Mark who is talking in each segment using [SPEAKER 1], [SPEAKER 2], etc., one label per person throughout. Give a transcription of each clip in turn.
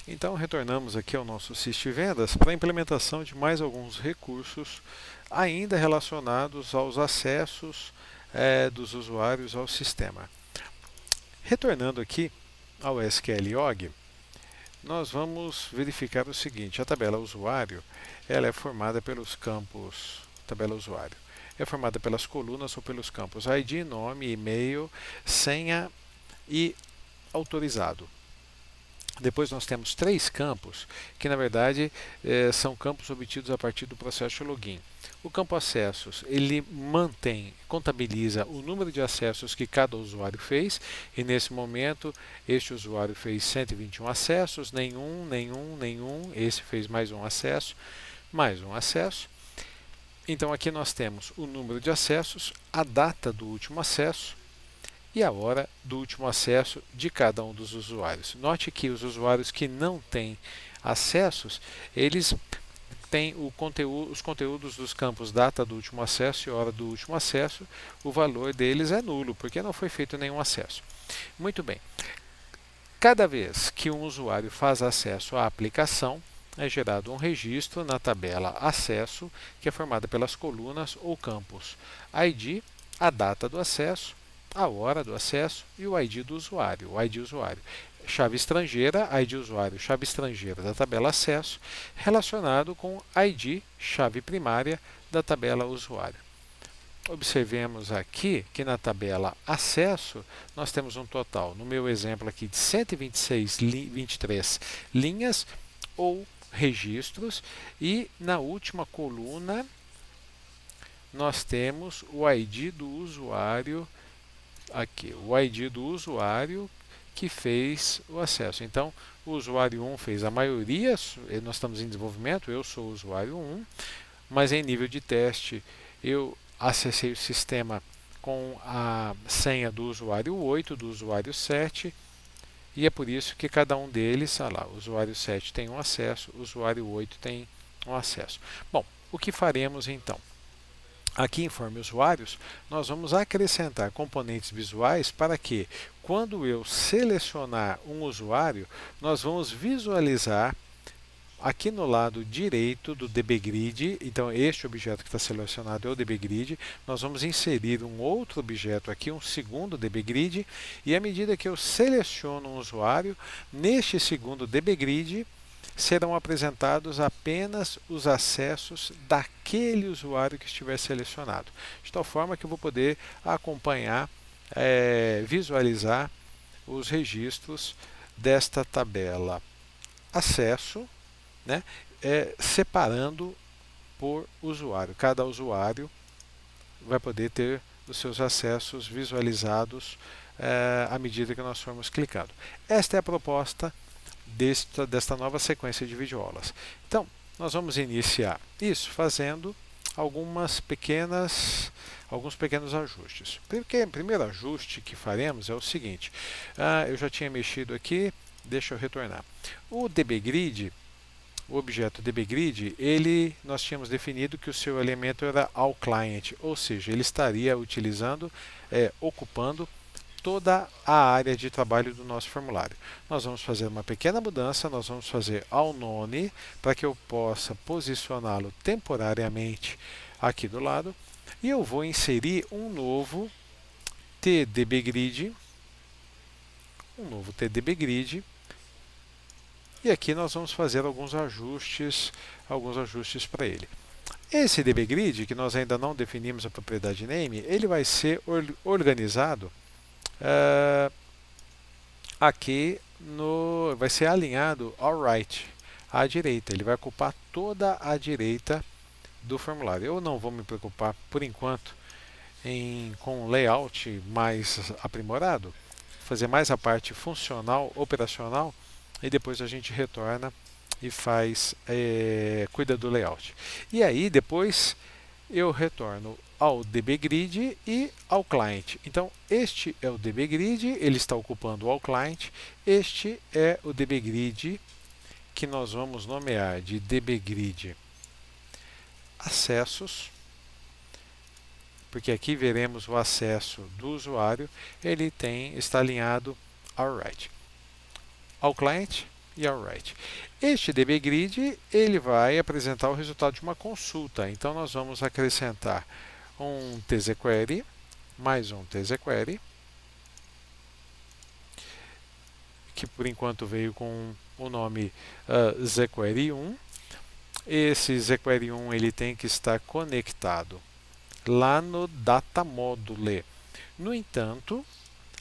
[SPEAKER 1] Então, retornamos aqui ao nosso Sys Vendas para a implementação de mais alguns recursos ainda relacionados aos acessos dos usuários ao sistema. Retornando aqui ao SQLog, nós vamos verificar o seguinte: a tabela usuário ela é formada pelos campos tabela usuário. É formada pelas colunas ou pelos campos ID, nome, e-mail, senha e autorizado. Depois nós temos três campos, que na verdade são campos obtidos a partir do processo de login. O campo acessos, ele contabiliza o número de acessos que cada usuário fez, e nesse momento este usuário fez 121 acessos, nenhum, esse fez mais um acesso. Então aqui nós temos o número de acessos, a data do último acesso, e a hora do último acesso de cada um dos usuários. Note que os usuários que não têm acessos, eles têm os conteúdos dos campos data do último acesso e hora do último acesso, o valor deles é nulo, porque não foi feito nenhum acesso. Muito bem. Cada vez que um usuário faz acesso à aplicação, é gerado um registro na tabela acesso, que é formada pelas colunas ou campos ID, a data do acesso, a hora do acesso e o ID do usuário, chave estrangeira, ID usuário, chave estrangeira da tabela acesso, relacionado com ID, chave primária da tabela usuário. Observemos aqui que na tabela acesso nós temos um total, no meu exemplo aqui, de 126,23 linhas ou registros, e na última coluna nós temos o ID do usuário aqui, o ID do usuário que fez o acesso. Então, o usuário 1 fez a maioria, nós estamos em desenvolvimento, eu sou o usuário 1, mas em nível de teste eu acessei o sistema com a senha do usuário 8, do usuário 7, e é por isso que cada um deles, o usuário 7 tem um acesso, o usuário 8 tem um acesso. Bom, o que faremos então? Aqui em Form Usuários, nós vamos acrescentar componentes visuais para que, quando eu selecionar um usuário, nós vamos visualizar aqui no lado direito do DBGrid. Então, este objeto que está selecionado é o DBGrid. Nós vamos inserir um outro objeto aqui, um segundo DBGrid, e à medida que eu seleciono um usuário, neste segundo DBGrid, serão apresentados apenas os acessos daquele usuário que estiver selecionado, de tal forma que eu vou poder acompanhar, visualizar os registros desta tabela acesso, né, separando por usuário. Cada usuário vai poder ter os seus acessos visualizados à medida que nós formos clicando. Esta é a proposta desta nova sequência de videoaulas. Então, nós vamos iniciar isso fazendo alguns pequenos ajustes. O primeiro ajuste que faremos é o seguinte: eu já tinha mexido aqui, deixa eu retornar. O DBGrid, o objeto DBGrid, nós tínhamos definido que o seu elemento era ao client, ou seja, ele estaria ocupando toda a área de trabalho do nosso formulário. Nós vamos fazer uma pequena mudança, nós vamos fazer ao none, para que eu possa posicioná-lo temporariamente aqui do lado, e eu vou inserir um novo TDBGrid, e aqui nós vamos fazer alguns ajustes para ele. Esse DBGrid, que nós ainda não definimos a propriedade name, ele vai ser organizado aqui vai ser alinhado ao right, à direita. Ele vai ocupar toda a direita do formulário. Eu não vou me preocupar por enquanto com um layout mais aprimorado, fazer mais a parte funcional, operacional, e depois a gente retorna e cuida do layout. E aí depois eu retorno ao DBGrid e ao client. Então, este é o DBGrid, ele está ocupando ao client. Este é o DBGrid que nós vamos nomear de DBGrid acessos, porque aqui veremos o acesso do usuário, ele está alinhado ao right. Ao client, e alright. Este dbGrid ele vai apresentar o resultado de uma consulta. Então nós vamos acrescentar um tzQuery, mais um tzQuery, que por enquanto veio com o nome zQuery1. Esse zQuery1 ele tem que estar conectado lá no data module. No entanto,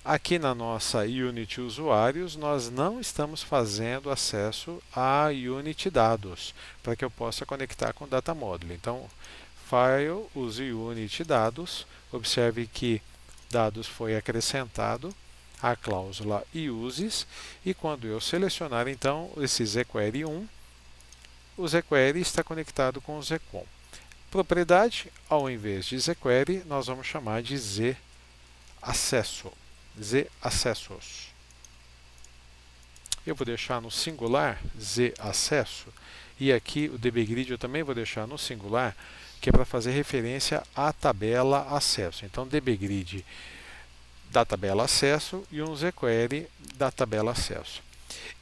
[SPEAKER 1] aqui na nossa Unity Usuários, nós não estamos fazendo acesso a Unity Dados, para que eu possa conectar com o Data Module. Então, File, use Unity Dados, observe que Dados foi acrescentado a cláusula uses, e quando eu selecionar então esse zQuery1, o zQuery está conectado com o zcon. Propriedade, ao invés de zQuery, nós vamos chamar de zacesso.Zacessos. Eu vou deixar no singular zacesso, e aqui o dbGrid eu também vou deixar no singular, que é para fazer referência à tabela acesso. Então, dbGrid da tabela acesso e um zQuery da tabela acesso.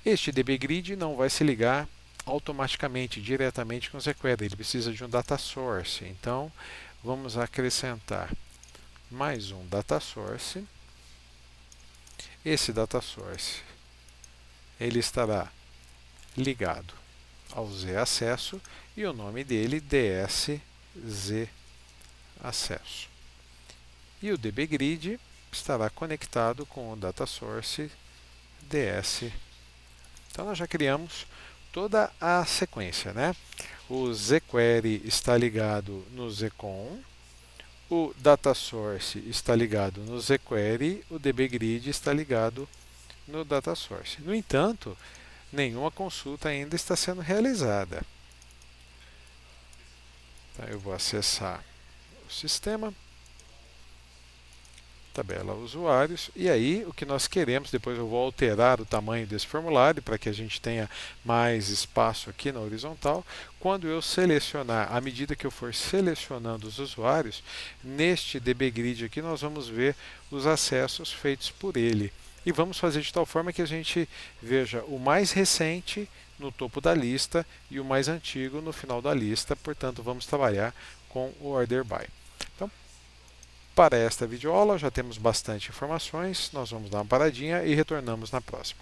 [SPEAKER 1] Este dbGrid não vai se ligar automaticamente, diretamente com o zQuery, ele precisa de um data source. Então, vamos acrescentar mais um data source. Esse data source ele estará ligado ao zacesso e o nome dele dszacesso. E o dbGrid estará conectado com o data source ds. Então nós já criamos toda a sequência, né? O zQuery está ligado no zcon, o data source está ligado no zQuery, o dbGrid está ligado no data source. No entanto, nenhuma consulta ainda está sendo realizada. Então, eu vou acessar o sistema, tabela usuários, e aí o que nós queremos, depois eu vou alterar o tamanho desse formulário para que a gente tenha mais espaço aqui na horizontal. Quando eu selecionar, à medida que eu for selecionando os usuários, neste dbGrid aqui nós vamos ver os acessos feitos por ele. E vamos fazer de tal forma que a gente veja o mais recente no topo da lista e o mais antigo no final da lista, portanto vamos trabalhar com o order by. Então, para esta videoaula já temos bastante informações, nós vamos dar uma paradinha e retornamos na próxima.